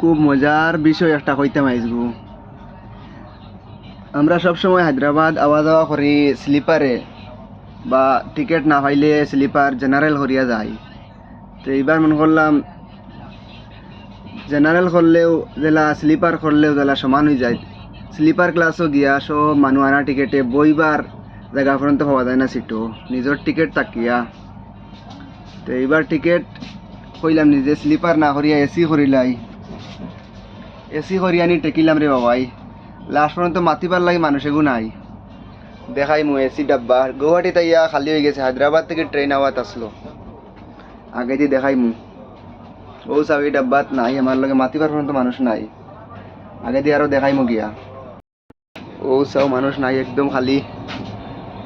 খুব মজার বিষয় একটা কইতাম আইজগু। আমরা সবসময় হায়দ্রাবাদ আওয়া যাওয়া করি স্লিপারে, বা টিকিট না পাইলে স্লিপার জেনারেল করিয়া যাই। তো এইবার মনে করলাম জেনারেল করলেও জেলা স্লিপার করলেও জেলা সমান হয়ে যায়। স্লিপার ক্লাসও গিয়া সব মানুষ আনা টিকেটে বইবার জায়গা পর্যন্ত পাওয়া যায় না সিটও, নিজের টিকিট তাকিয়া। তো এইবার টিকিট কইলাম নিজে স্লিপার না করিয়া এসি করিলাই, এসি করিয়া নি টেকিলাম রে বাবাই। লাস্ট পর্যন্ত মাতিবার লাগে মানুষ এগু নাই। দেখাই মু এসি ডাব্বা গুয়াহাটি তাইয়া খালি হয়ে গেছে, হায়দ্রাবাদ থেকে ট্রেন আওয়াত আসলো। আগে দিয়ে দেখাই মু ও সব এই ডাব্বাত নাই, আমার লগে মাতিবার পর্যন্ত মানুষ নাই। আগে দিয়ে আরো দেখাই মু গিয়া ও সব মানুষ নাই, একদম খালি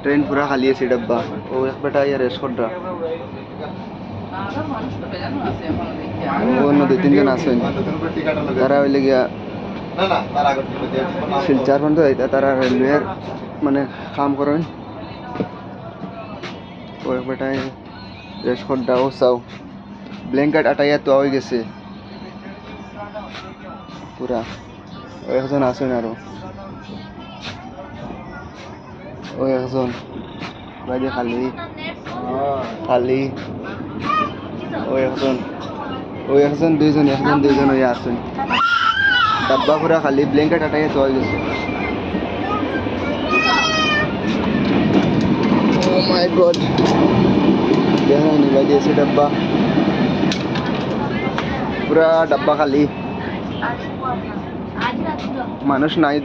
ট্রেন পুরা খালি আছে ডাব্বা। ও এক বেটা ইয়া রেস কররা অন্য দুই তিনজন আছেন, তারা হইলে গিয়া শিলচার পর্যন্ত যাইতা, তারা রেলওয়ের মানে কাম করেন। ও এক বেটায় রেস কররা ও চাও ব্ল্যাঙ্কেট আটাইয়া তো হয়ে গেছে পুরা। ও একজন আছেন আরো, ও একজন বাইরে খালি খালি। ও একজন দুইজন হয়ে আছেন, ডাব্বা পুরা খালি ব্ল্যাঙ্কেট আটাইয়া তো হয়ে গেছে। ও মাই গড, দেখেন নিবাই দিয়েছে ডাব্বা, পুরা ডাব্বা খালি, মানুষ নাই।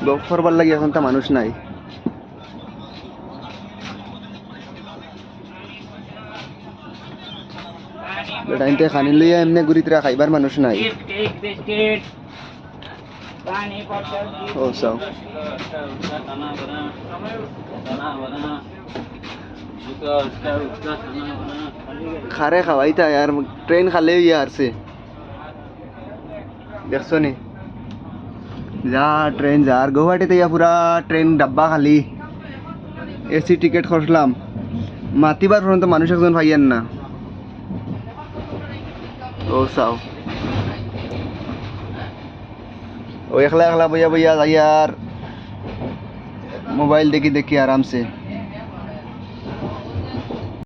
দফরবার লাগে এখন তা মানুষ নাই। বেটাইনতে খানি লইয়া এমনি ঘুরিতরা খাইবার মানুষ নাই। ও চাও খারে খাওয়াইতা আর ট্রেন খালে ইয়ে আসছে, দেখছো নি যা ট্রেন যার গুয়াহাটিতে ইয়া পুরা ট্রেন ডাব্বা খালি। এসি টিকিট করলাম, মাতিবার পর্যন্ত মানুষ একজন পাইয়েন না। ও চাও ও একলা একলা বইয়া বইয়া যাই আর মোবাইল দেখি দেখি আরামসে।